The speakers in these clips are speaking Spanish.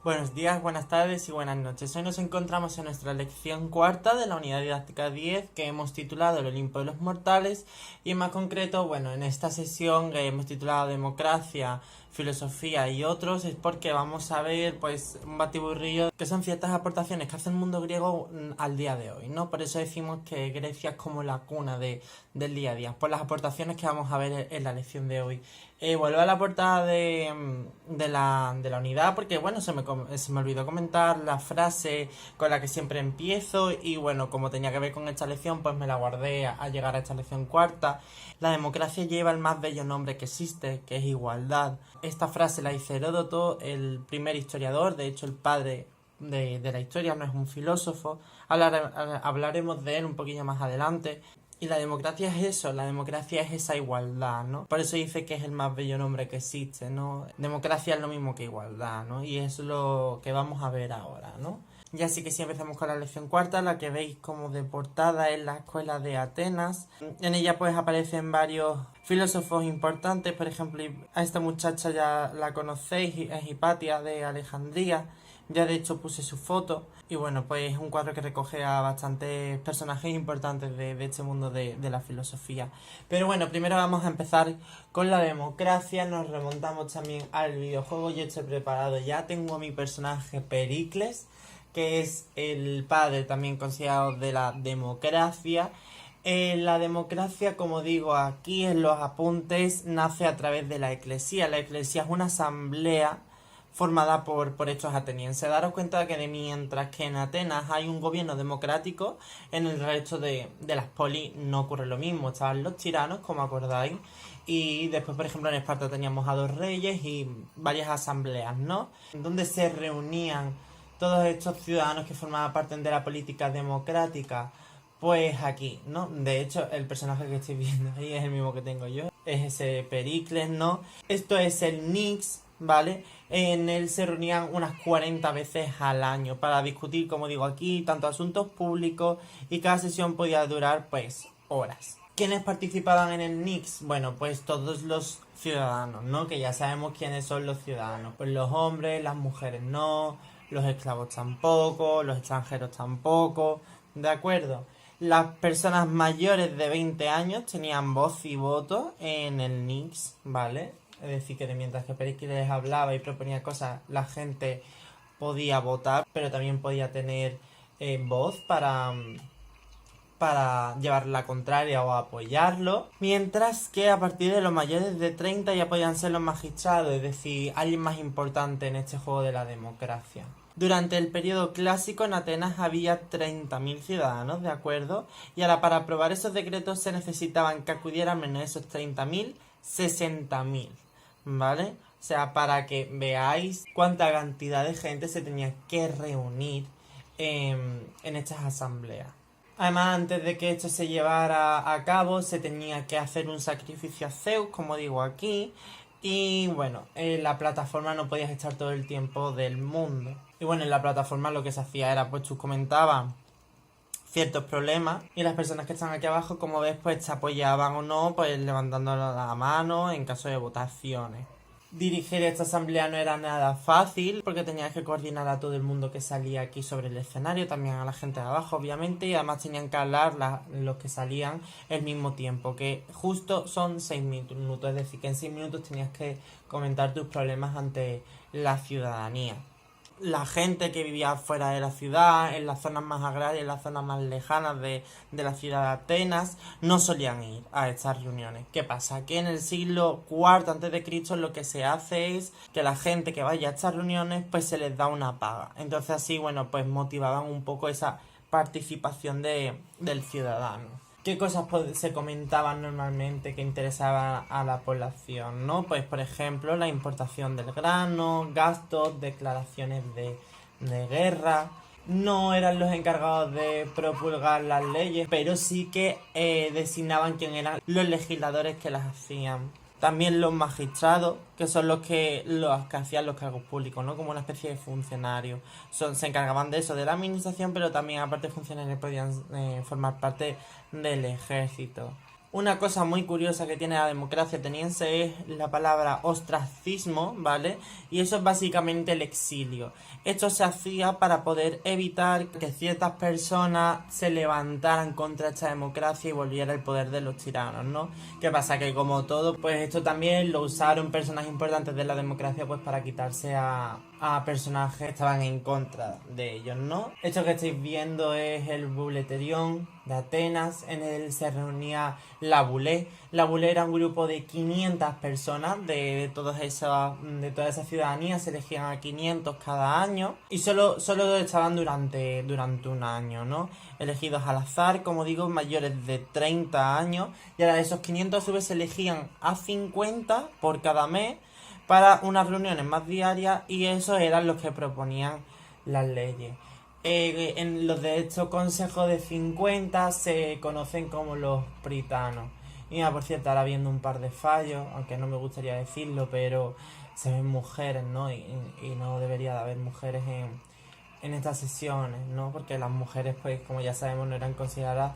Buenos días, buenas tardes y buenas noches. Hoy nos encontramos en nuestra lección cuarta de la unidad didáctica 10 que hemos titulado El Olimpo de los Mortales y en más concreto, en esta sesión que hemos titulado Democracia, Filosofía y otros es porque vamos a ver un batiburrillo que son ciertas aportaciones que hace el mundo griego al día de hoy, ¿no? Por eso decimos que Grecia es como la cuna del día a día, por las aportaciones que vamos a ver en la lección de hoy. Vuelvo a la portada de la unidad porque se me olvidó comentar la frase con la que siempre empiezo y como tenía que ver con esta lección pues me la guardé a llegar a esta lección cuarta. La democracia lleva el más bello nombre que existe, que es igualdad. Esta frase la dice Heródoto, el primer historiador, de hecho el padre de la historia, no es un filósofo. Hablaremos de él un poquillo más adelante. Y la democracia es eso, la democracia es esa igualdad, ¿no? Por eso dice que es el más bello nombre que existe, ¿no? Democracia es lo mismo que igualdad, ¿no? Y es lo que vamos a ver ahora, ¿no? Y así que sí empezamos con la lección cuarta, la que veis como de portada es la escuela de Atenas. En ella pues aparecen varios filósofos importantes, por ejemplo, a esta muchacha ya la conocéis, es Hipatia de Alejandría. Ya de hecho puse su foto y pues es un cuadro que recoge a bastantes personajes importantes de este mundo de la filosofía. Pero primero vamos a empezar con la democracia, nos remontamos también al videojuego, yo estoy preparado ya, tengo a mi personaje Pericles, que es el padre también considerado de la democracia. La democracia, como digo aquí en los apuntes, nace a través de la eclesía. La eclesía es una asamblea formada por estos atenienses. Daros cuenta que mientras que en Atenas hay un gobierno democrático, en el resto de las polis no ocurre lo mismo. Estaban los tiranos, como acordáis, y después, por ejemplo, en Esparta teníamos a 2 reyes y varias asambleas, ¿no? Donde se reunían todos estos ciudadanos que formaban parte de la política democrática. Pues aquí, ¿no? De hecho, el personaje que estoy viendo ahí es el mismo que tengo yo. Es ese Pericles, ¿no? Esto es el Nix, ¿vale? En él se reunían unas 40 veces al año para discutir, como digo aquí, tanto asuntos públicos y cada sesión podía durar, horas. ¿Quiénes participaban en el Nix? Bueno, pues todos los ciudadanos, ¿no? Que ya sabemos quiénes son los ciudadanos. Pues los hombres, las mujeres no, los esclavos tampoco, los extranjeros tampoco, ¿de acuerdo? Las personas mayores de 20 años tenían voz y voto en el Nix, ¿vale? Es decir, que mientras que Pericles hablaba y proponía cosas, la gente podía votar, pero también podía tener voz para llevar la contraria o apoyarlo. Mientras que a partir de los mayores de 30 ya podían ser los magistrados, es decir, alguien más importante en este juego de la democracia. Durante el periodo clásico en Atenas había 30.000 ciudadanos, ¿de acuerdo? Y ahora para aprobar esos decretos se necesitaban que acudieran menos de esos 30.000, 60.000, ¿vale? O sea, para que veáis cuánta cantidad de gente se tenía que reunir en estas asambleas. Además, antes de que esto se llevara a cabo, se tenía que hacer un sacrificio a Zeus, como digo aquí. Y en la plataforma no podías estar todo el tiempo del mundo. Y en la plataforma lo que se hacía era, tú comentabas ciertos problemas y las personas que están aquí abajo, como ves, te apoyaban o no, levantando la mano en caso de votaciones. Dirigir esta asamblea no era nada fácil porque tenías que coordinar a todo el mundo que salía aquí sobre el escenario, también a la gente de abajo obviamente, y además tenían que hablar los que salían el mismo tiempo, que justo son 6 minutos, es decir, que en 6 minutos tenías que comentar tus problemas ante la ciudadanía. La gente que vivía fuera de la ciudad, en las zonas más agrarias, en las zonas más lejanas de la ciudad de Atenas, no solían ir a estas reuniones. ¿Qué pasa? Que en el siglo IV a.C. lo que se hace es que la gente que vaya a estas reuniones se les da una paga. Entonces así, motivaban un poco esa participación del ciudadano. ¿Qué cosas se comentaban normalmente que interesaban a la población, no? Pues, por ejemplo, la importación del grano, gastos, declaraciones de guerra. No eran los encargados de promulgar las leyes, pero sí que designaban quién eran los legisladores que las hacían. También los magistrados, que son los que hacían los cargos públicos, ¿no? Como una especie de funcionarios. Se encargaban de eso, de la administración, pero también aparte de funcionarios podían formar parte del ejército. Una cosa muy curiosa que tiene la democracia ateniense es la palabra ostracismo, ¿vale? Y eso es básicamente el exilio. Esto se hacía para poder evitar que ciertas personas se levantaran contra esta democracia y volviera el poder de los tiranos, ¿no? ¿Qué pasa? Que como todo, pues esto también lo usaron personas importantes de la democracia pues para quitarse a personajes que estaban en contra de ellos, ¿no? Esto que estáis viendo es el Buleterión de Atenas. En él se reunía la Bulé. La Bulé era un grupo de 500 personas de toda esa ciudadanía. Se elegían a 500 cada año y solo estaban durante un año, ¿no? Elegidos al azar, como digo, mayores de 30 años, y ahora de esos 500 a su vez se elegían a 50 por cada mes para unas reuniones más diarias, y esos eran los que proponían las leyes. En los de estos consejos de 50 se conocen como los pritanos. Y por cierto, ahora viendo un par de fallos, aunque no me gustaría decirlo, pero se ven mujeres, ¿no? Y no debería de haber mujeres en estas sesiones, ¿no? Porque las mujeres, pues como ya sabemos, no eran consideradas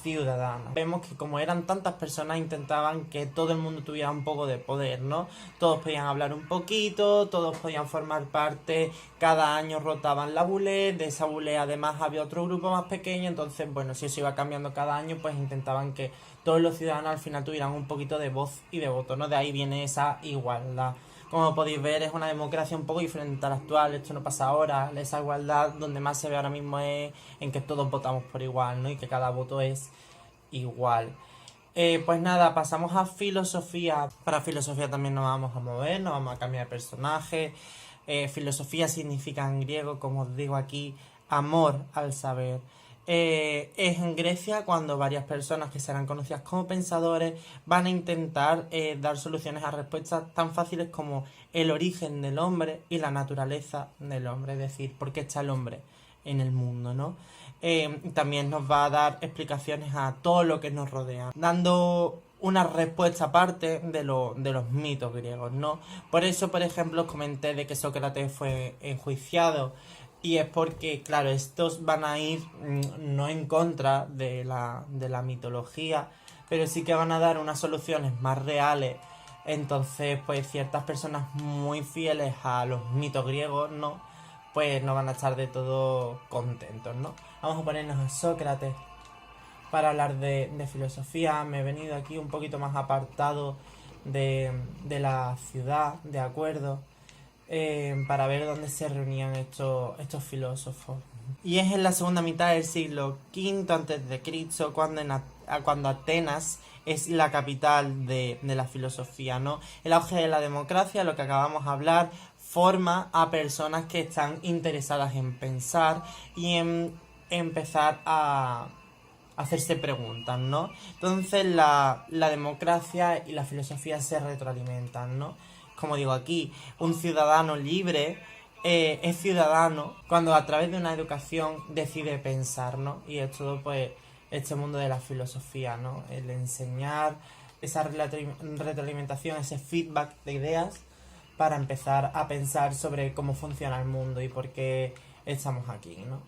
ciudadanas. Vemos que como eran tantas personas, intentaban que todo el mundo tuviera un poco de poder, ¿no? Todos podían hablar un poquito, todos podían formar parte, cada año rotaban la bulé, de esa bulé además había otro grupo más pequeño, entonces bueno, si eso iba cambiando cada año, pues intentaban que todos los ciudadanos al final tuvieran un poquito de voz y de voto, ¿no? De ahí viene esa igualdad. Como podéis ver, es una democracia un poco diferente a la actual. Esto no pasa ahora. Esa igualdad donde más se ve ahora mismo es en que todos votamos por igual, ¿no? Y que cada voto es igual. Pues nada, pasamos a filosofía. Para filosofía también nos vamos a mover, nos vamos a cambiar de personaje. Filosofía significa en griego, como os digo aquí, amor al saber. Es en Grecia cuando varias personas que serán conocidas como pensadores van a intentar dar soluciones a respuestas tan fáciles como el origen del hombre y la naturaleza del hombre, es decir, por qué está el hombre en el mundo, ¿no? También nos va a dar explicaciones a todo lo que nos rodea, dando una respuesta aparte de los mitos griegos, ¿no? Por eso, por ejemplo, os comenté de que Sócrates fue enjuiciado. Y es porque, claro, estos van a ir no en contra de la mitología, pero sí que van a dar unas soluciones más reales. Entonces, pues ciertas personas muy fieles a los mitos griegos, ¿no? Pues no van a estar de todo contentos, ¿no? Vamos a ponernos a Sócrates para hablar de filosofía. Me he venido aquí un poquito más apartado de la ciudad, ¿de acuerdo? Para ver dónde se reunían estos filósofos. Y es en la segunda mitad del siglo V a.C. cuando Atenas es la capital de la filosofía, ¿no? El auge de la democracia, lo que acabamos de hablar, forma a personas que están interesadas en pensar y en empezar a hacerse preguntas, ¿no? Entonces la democracia y la filosofía se retroalimentan, ¿no? Como digo aquí, un ciudadano libre es ciudadano cuando a través de una educación decide pensar, ¿no? Y es todo, pues, este mundo de la filosofía, ¿no? El enseñar esa retroalimentación, ese feedback de ideas para empezar a pensar sobre cómo funciona el mundo y por qué estamos aquí, ¿no?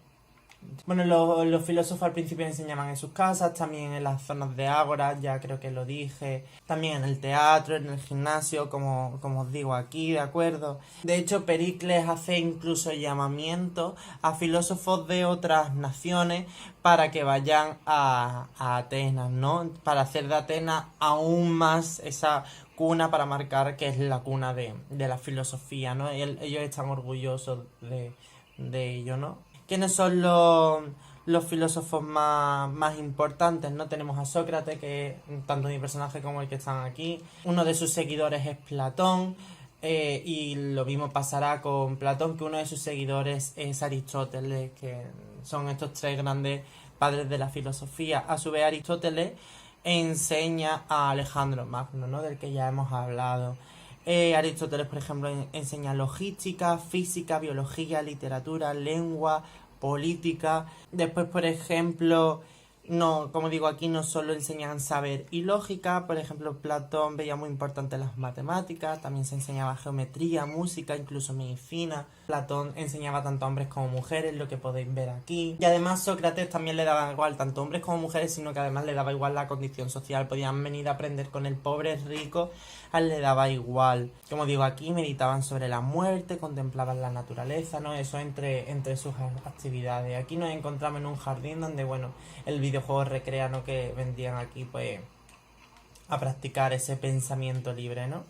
Bueno, los filósofos al principio enseñaban en sus casas, también en las zonas de ágora, ya creo que lo dije, también en el teatro, en el gimnasio, como os digo aquí, ¿de acuerdo? De hecho, Pericles hace incluso llamamiento a filósofos de otras naciones para que vayan a Atenas, ¿no? Para hacer de Atenas aún más esa cuna, para marcar que es la cuna de la filosofía, ¿no? Ellos están orgullosos de ello, ¿no? ¿Quiénes son los filósofos más importantes? ¿No? Tenemos a Sócrates, que tanto mi personaje como el que están aquí. Uno de sus seguidores es Platón, y lo mismo pasará con Platón, que uno de sus seguidores es Aristóteles, que son estos tres grandes padres de la filosofía. A su vez, Aristóteles enseña a Alejandro Magno, ¿no? Del que ya hemos hablado. Aristóteles, por ejemplo, enseña logística, física, biología, literatura, lengua, política. Después, por ejemplo, no, como digo, aquí no solo enseñan saber y lógica, por ejemplo, Platón veía muy importante las matemáticas, también se enseñaba geometría, música, incluso medicina. Platón enseñaba tanto a hombres como mujeres, lo que podéis ver aquí. Y además Sócrates también le daba igual tanto hombres como mujeres, sino que además le daba igual la condición social. Podían venir a aprender con el pobre rico, a él le daba igual. Como digo, aquí meditaban sobre la muerte, contemplaban la naturaleza, ¿no? Eso entre sus actividades. Aquí nos encontramos en un jardín donde, bueno, el videojuego recrea, ¿no? Que vendrían aquí, pues, a practicar ese pensamiento libre, ¿no?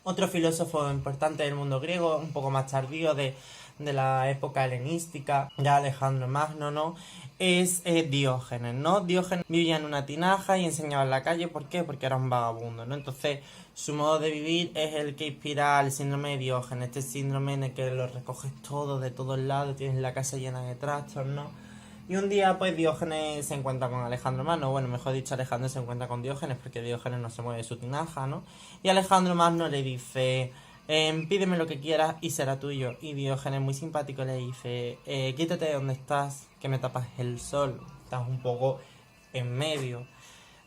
Otro filósofo importante del mundo griego, un poco más tardío de la época helenística, ya Alejandro Magno, ¿no? Es Diógenes, ¿no? Diógenes vivía en una tinaja y enseñaba en la calle, ¿por qué? Porque era un vagabundo, ¿no? Entonces, su modo de vivir es el que inspira al síndrome de Diógenes, este síndrome en el que lo recoges todo de todos lados, tienes la casa llena de trastos, ¿no? Y un día, pues, Diógenes se encuentra con Alejandro Magno. Bueno, mejor dicho, Alejandro se encuentra con Diógenes porque Diógenes no se mueve de su tinaja, ¿no? Y Alejandro Magno le dice, pídeme lo que quieras y será tuyo. Y Diógenes, muy simpático, le dice, quítate de donde estás, que me tapas el sol. Estás un poco en medio.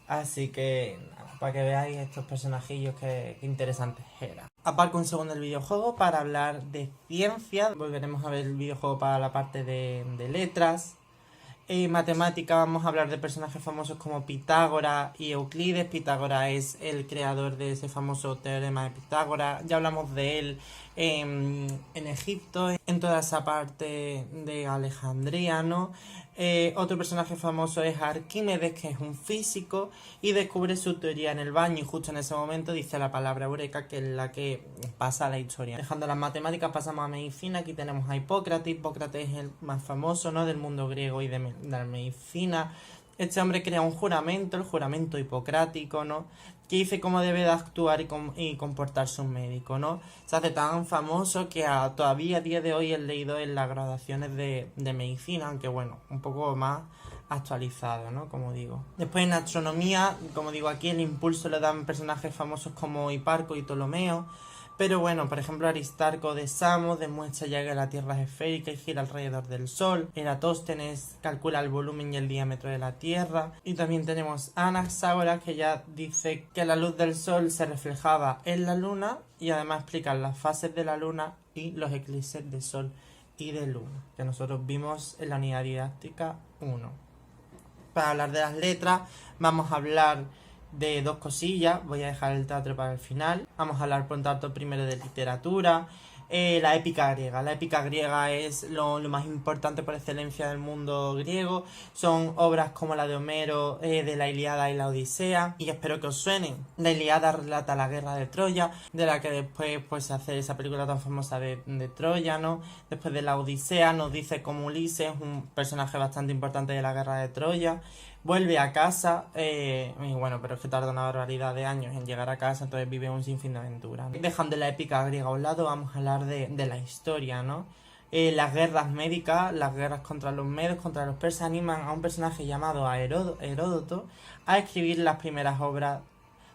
Así que, nada, para que veáis estos personajillos que interesantes eran. Aparco un segundo el videojuego para hablar de ciencia. Volveremos a ver el videojuego para la parte de letras. Matemática vamos a hablar de personajes famosos como Pitágoras y Euclides. Pitágoras es el creador de ese famoso teorema de Pitágoras. Ya hablamos de él en Egipto, en toda esa parte de Alejandría, ¿no? Otro personaje famoso es Arquímedes, que es un físico y descubre su teoría en el baño y justo en ese momento dice la palabra eureka, que es la que pasa a la historia. Dejando las matemáticas pasamos a medicina. Aquí tenemos a Hipócrates. Hipócrates es el más famoso, ¿no? Del mundo griego y de la medicina. Este hombre crea un juramento, el juramento hipocrático, ¿no? Que dice cómo debe de actuar y comportarse un médico, ¿no? Se hace tan famoso que todavía a día de hoy es leído en las graduaciones de medicina, aunque bueno, un poco más actualizado, ¿no? Como digo. Después en astronomía, como digo aquí, el impulso le dan personajes famosos como Hiparco y Ptolomeo. Pero bueno, por ejemplo, Aristarco de Samos demuestra ya que la Tierra es esférica y gira alrededor del Sol. Eratóstenes calcula el volumen y el diámetro de la Tierra. Y también tenemos a Anaxágoras, que ya dice que la luz del Sol se reflejaba en la Luna y además explica las fases de la Luna y los eclipses de Sol y de Luna, que nosotros vimos en la unidad didáctica 1. Para hablar de las letras, vamos a hablar de dos cosillas. Voy a dejar el teatro para el final. Vamos a hablar por tanto primero de literatura. La épica griega. La épica griega es lo más importante por excelencia del mundo griego. Son obras como la de Homero, de la Ilíada y la Odisea. Y espero que os suenen. La Ilíada relata la guerra de Troya, de la que después pues, se hace esa película tan famosa de Troya, ¿no? Después de la Odisea nos dice como Ulises, un personaje bastante importante de la guerra de Troya, vuelve a casa, y bueno, pero es que tarda una barbaridad de años en llegar a casa, entonces vive un sinfín de aventuras. Dejando la épica griega a un lado, vamos a hablar de la historia, ¿no? Las guerras médicas, las guerras contra los medos, contra los persas, animan a un personaje llamado Heródoto a escribir las primeras obras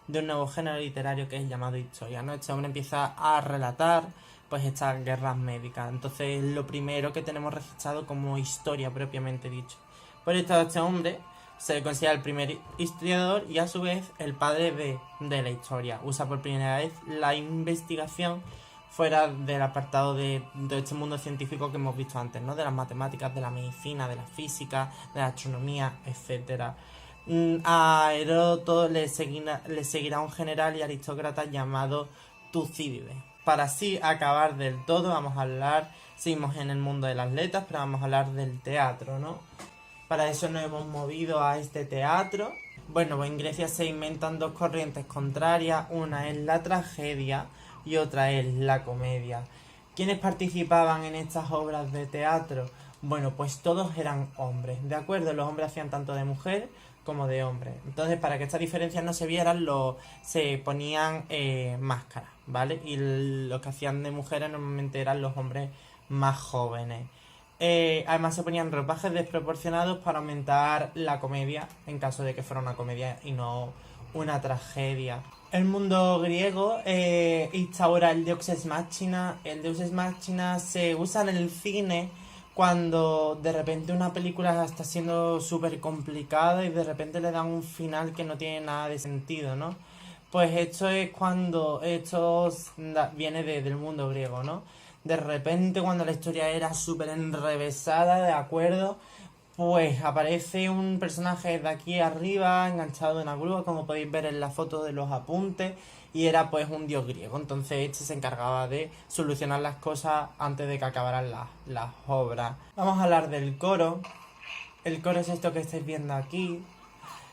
de un nuevo género literario que es llamado historia, ¿no? Este hombre empieza a relatar pues estas guerras médicas, entonces lo primero que tenemos registrado como historia propiamente dicho. Por esto este hombre se le considera el primer historiador y a su vez el padre de la historia. Usa por primera vez la investigación fuera del apartado de este mundo científico que hemos visto antes, ¿no? De las matemáticas, de la medicina, de la física, de la astronomía, etcétera. A Heródoto le seguirá un general y aristócrata llamado Tucídides. Para así acabar del todo, vamos a hablar, seguimos en el mundo de las letras, pero vamos a hablar del teatro, ¿no? Para eso nos hemos movido a este teatro. Bueno, pues en Grecia se inventan dos corrientes contrarias, una es la tragedia y otra es la comedia. ¿Quiénes participaban en estas obras de teatro? Bueno, pues todos eran hombres, ¿de acuerdo? Los hombres hacían tanto de mujer como de hombre. Entonces, para que estas diferencias no se vieran, se ponían máscaras, ¿vale? Y los que hacían de mujeres normalmente eran los hombres más jóvenes. Además se ponían ropajes desproporcionados para aumentar la comedia, en caso de que fuera una comedia y no una tragedia. El mundo griego instaura el Deus Ex Machina. El Deus Ex Machina se usa en el cine cuando de repente una película está siendo súper complicada y de repente le dan un final que no tiene nada de sentido, ¿no? Pues esto es cuando viene del mundo griego, ¿no? De repente cuando la historia era súper enrevesada, ¿de acuerdo? Pues aparece un personaje de aquí arriba, enganchado en una grúa, como podéis ver en la foto de los apuntes, y era pues un dios griego. Entonces este se encargaba de solucionar las cosas antes de que acabaran las obras. Vamos a hablar del coro. El coro es esto que estáis viendo aquí.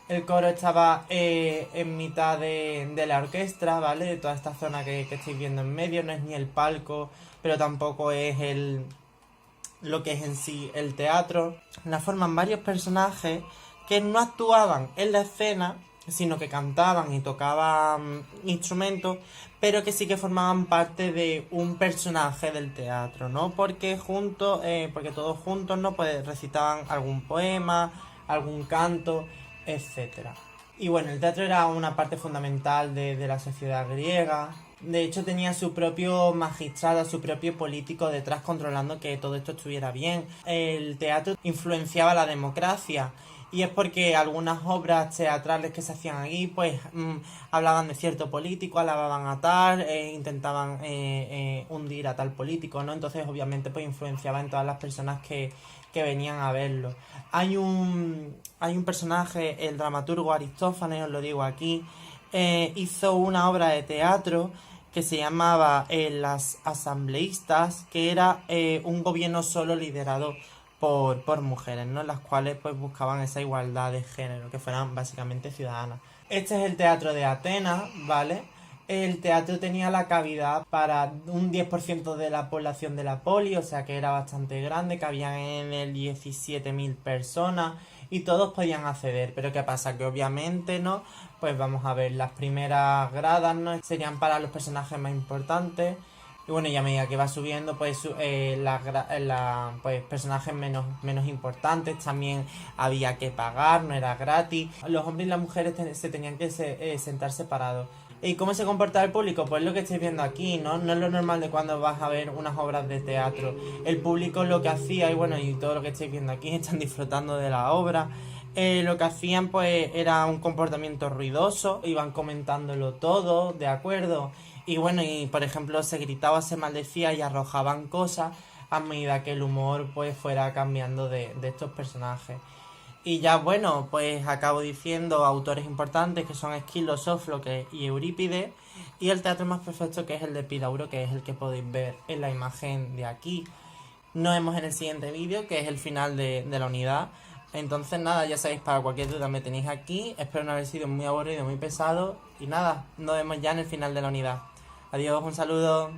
El coro estaba en mitad de la orquesta, ¿vale? De toda esta zona que estáis viendo en medio. No es ni el palco, pero tampoco es lo que es en sí el teatro. La forman varios personajes que no actuaban en la escena, sino que cantaban y tocaban instrumentos, pero que sí que formaban parte de un personaje del teatro, ¿no? Porque porque todos juntos, ¿no? Pues recitaban algún poema, algún canto, etcétera. Y bueno, el teatro era una parte fundamental de la sociedad griega. De hecho tenía su propio magistrado, su propio político detrás controlando que todo esto estuviera bien. El teatro influenciaba la democracia y es porque algunas obras teatrales que se hacían allí pues hablaban de cierto político, alababan a tal, intentaban hundir a tal político, ¿no? Entonces obviamente pues influenciaba en todas las personas que venían a verlo. Hay un personaje, el dramaturgo Aristófanes, os lo digo aquí, hizo una obra de teatro que se llamaba Las Asambleístas, que era un gobierno solo liderado por mujeres, ¿no? Las cuales pues buscaban esa igualdad de género, que fueran básicamente ciudadanas. Este es el teatro de Atenas, ¿vale? El teatro tenía la cavidad para un 10% de la población de la poli, o sea que era bastante grande, cabían en el 17.000 personas y todos podían acceder. Pero ¿qué pasa? Que obviamente, ¿no? Pues vamos a ver, las primeras gradas, ¿no? Serían para los personajes más importantes. Y bueno, y a medida que va subiendo, pues pues personajes menos importantes también había que pagar, no era gratis. Los hombres y las mujeres se tenían que sentar separados. ¿Y cómo se comporta el público? Pues lo que estáis viendo aquí, ¿no? No es lo normal de cuando vas a ver unas obras de teatro. El público lo que hacía, y bueno, y todo lo que estáis viendo aquí, están disfrutando de la obra. Lo que hacían pues era un comportamiento ruidoso, iban comentándolo todo, ¿de acuerdo? Y bueno, y por ejemplo se gritaba, se maldecía y arrojaban cosas a medida que el humor pues fuera cambiando de estos personajes. Y ya bueno, pues acabo diciendo autores importantes que son Esquilo, Sófocles y Eurípides, y el teatro más perfecto que es el de Epidauro, que es el que podéis ver en la imagen de aquí. Nos vemos en el siguiente vídeo, que es el final de la unidad. Entonces nada, ya sabéis, para cualquier duda me tenéis aquí. Espero no haber sido muy aburrido, muy pesado. Y nada, nos vemos ya en el final de la unidad. Adiós, un saludo.